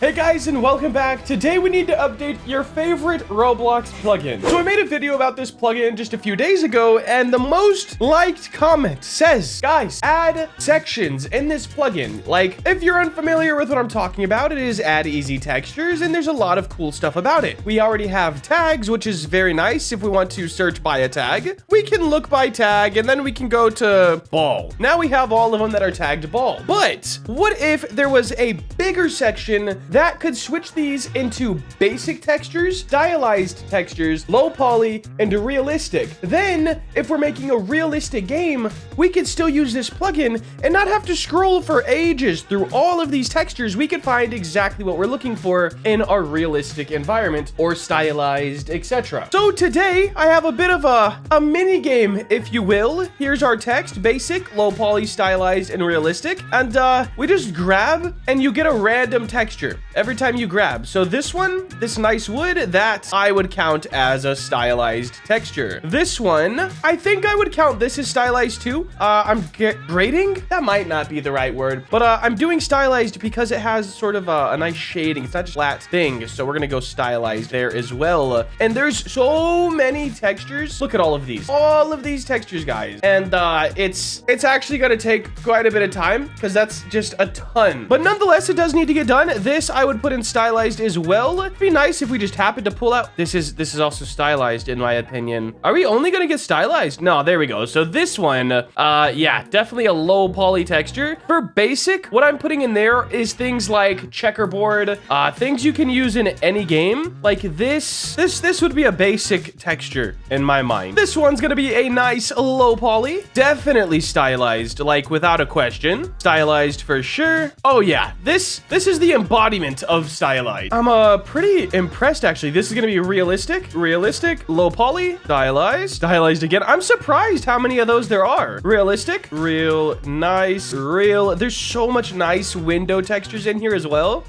Hey guys, and welcome back. Today we need to update your favorite Roblox plugin. So I made a video about this plugin just a few days ago, and the most liked comment says, guys, add sections in this plugin. Like, if you're unfamiliar with what I'm talking about, it is add easy textures, and there's a lot of cool stuff about it. We already have tags, which is very nice. If we want to search by a tag, we can look by tag, and then we can go to ball. Now we have all of them that are tagged ball. But what if there was a bigger section that could switch these into basic textures, stylized textures, low poly, and realistic? Then, if we're making a realistic game, we could still use this plugin and not have to scroll for ages through all of these textures. We could find exactly what we're looking for in our realistic environment or stylized, etc. So today, I have a bit of a mini game, if you will. Here's our text: basic, low poly, stylized, and realistic. And we just grab and you get a random texture every time you grab. So this one, this nice wood, that I would count as a stylized texture. This one, I think I would count this as stylized too. I'm grading? That might not be the right word, but I'm doing stylized because it has sort of a nice shading. It's not just flat thing. So we're gonna go stylized there as well. And there's so many textures. Look at all of these textures, guys. And it's actually gonna take quite a bit of time because that's just a ton. But nonetheless, it does need to get done. This I would put in stylized as well. It'd be nice if we just happened to pull out. This is also stylized in my opinion. Are we only gonna get stylized? No, there we go. So this one, yeah, definitely a low poly texture. For basic, what I'm putting in there is things like checkerboard, things you can use in any game. Like this would be a basic texture in my mind. This one's gonna be a nice low poly. Definitely stylized, like without a question. Stylized for sure. Oh yeah, this is the embodiment of stylized. I'm pretty impressed actually. This is gonna be realistic, low poly, stylized again. I'm surprised how many of those there are. Realistic, real, nice, real. There's so much nice window textures in here as well.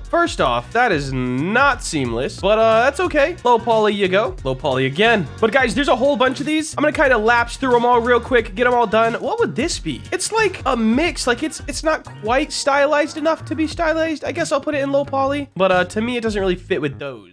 First off, that is not seamless, but that's okay. Low poly you go. Low poly again. But guys, there's a whole bunch of these. I'm gonna kind of lapse through them all real quick, get them all done. What would this be? It's like a mix. Like it's not quite stylized enough to be stylized. I guess I'll put it in low poly, but to me it doesn't really fit with those.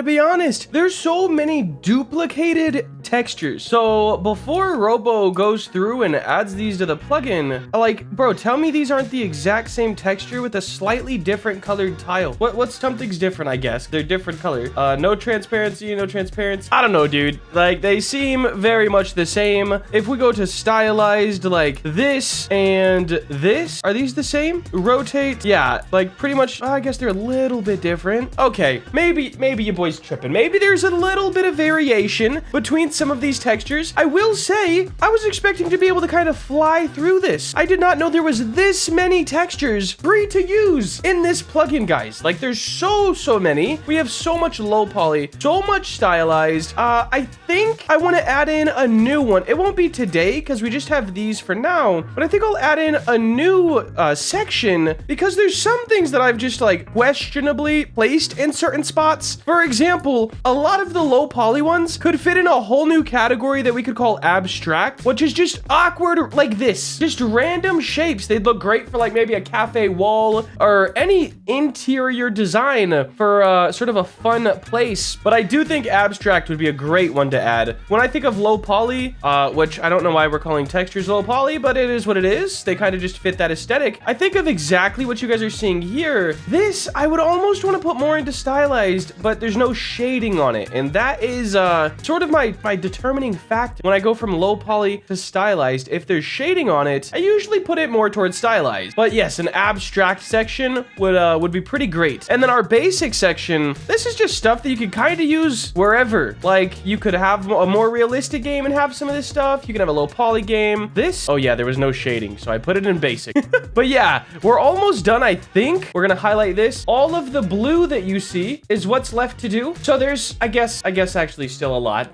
gotta be honest, there's so many duplicated textures. So before Robo goes through and adds these to the plugin, like, bro, tell me these aren't the exact same texture with a slightly different colored tile. What's something's different, I guess. They're different color. No transparency, no transparency. I don't know, dude. Like, they seem very much the same. If we go to stylized, like this and this, are these the same? Rotate, yeah, like pretty much, I guess they're a little bit different. Okay, maybe you boys tripping. Maybe there's a little bit of variation between some of these textures. I will say, I was expecting to be able to kind of fly through this. I did not know there was this many textures free to use in this plugin, guys. Like, there's so many. We have so much low poly, so much stylized. I think I want to add in a new one. It won't be today because we just have these for now, but I think I'll add in a new section because there's some things that I've just like questionably placed in certain spots. For example, a lot of the low poly ones could fit in a whole new category that we could call abstract, which is just awkward like this. Just random shapes. They'd look great for like maybe a cafe wall or any interior design for sort of a fun place. But I do think abstract would be a great one to add. When I think of low poly, which I don't know why we're calling textures low poly, but it is what it is. They kind of just fit that aesthetic. I think of exactly what you guys are seeing here. This, I would almost want to put more into stylized, but there's no shading on it. And that is sort of my determining factor when I go from low poly to stylized. If there's shading on it, I usually put it more towards stylized. But yes, an abstract section would be pretty great. And then our basic section, this is just stuff that you could kind of use wherever. Like, you could have a more realistic game and have some of this stuff. You can have a low poly game. This, oh yeah, there was no shading, so I put it in basic. But yeah, we're almost done, I think. We're gonna highlight this. All of the blue that you see is what's left to do. So there's, I guess actually still a lot.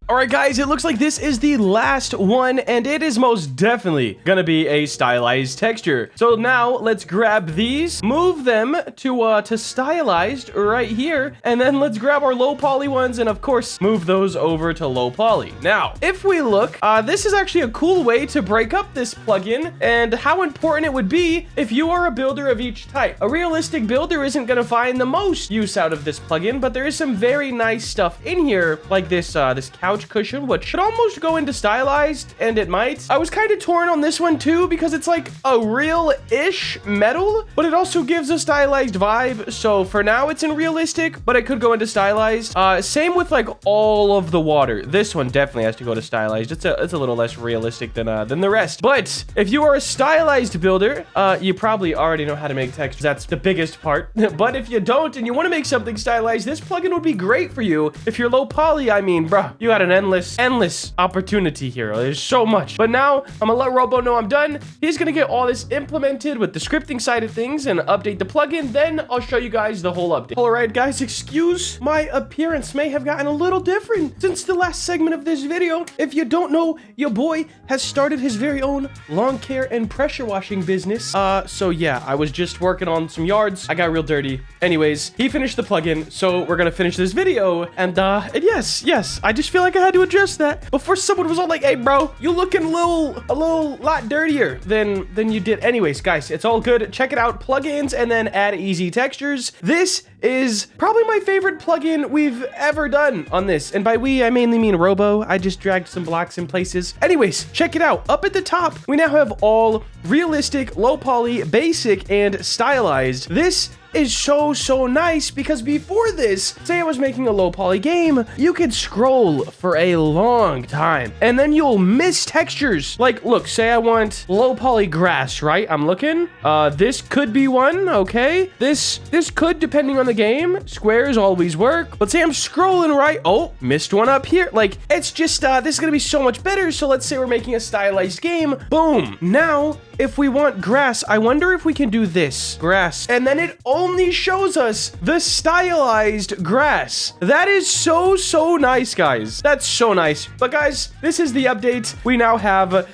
Alright guys, it looks like this is the last one, and it is most definitely gonna be a stylized texture. So now let's grab these, move them to stylized right here, and then let's grab our low poly ones and of course move those over to low poly. Now, if we look, this is actually a cool way to break up this plugin and how important it would be if you are a builder of each type. A realistic builder isn't gonna find the most use out of this plugin, but there is some very nice stuff in here, like this couch cushion, which should almost go into stylized, and it might. I was kind of torn on this one too because it's like a real-ish metal, but it also gives a stylized vibe. So for now it's in realistic, but it could go into stylized. Same with like all of the water. This one definitely has to go to stylized. It's a little less realistic than the rest. But if you are a stylized builder, you probably already know how to make textures. That's the biggest part. But if you don't and you want to make something stylized, this plugin would be great for you. If you're low poly, I mean, bruh, you got an endless opportunity here. There's so much. But now I'm gonna let Robo know I'm done. He's gonna get all this implemented with the scripting side of things and update the plugin. Then I'll show you guys the whole update. All right, guys, excuse my appearance may have gotten a little different since the last segment of this video. If you don't know, your boy has started his very own lawn care and pressure washing business. So yeah, I was just working on some yards. I got real dirty. Anyways, he finished the plugin, so we're gonna finish this video. And yes, I just feel like I had to address that before someone was all like, hey bro, you looking a little lot dirtier than you did. Anyways, guys, it's all good. Check it out, plugins and then add easy textures. This is probably my favorite plugin we've ever done on this. And by we, I mainly mean Robo. I just dragged some blocks in places. Anyways, check it out. Up at the top, we now have all realistic, low poly, basic, and stylized. This is so nice because before this, say I was making a low poly game, you could scroll for a long time and then you'll miss textures. Like, look, say I want low poly grass, right? I'm looking. This could be one, okay? This could, depending on the game. Squares always work. But say I'm scrolling, right? Oh, missed one up here. Like, it's just, this is gonna be so much better. So let's say we're making a stylized game. Boom. Now, if we want grass, I wonder if we can do this. Grass. And then it only shows us the stylized grass. That is so nice, guys. That's so nice. But guys, this is the update. We now have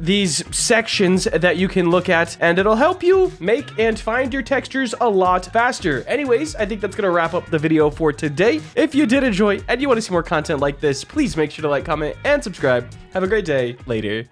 these sections that you can look at, and it'll help you make and find your textures a lot faster. Anyways, I think that's gonna wrap up the video for today. If you did enjoy and you want to see more content like this, please make sure to like, comment, and subscribe. Have a great day. Later.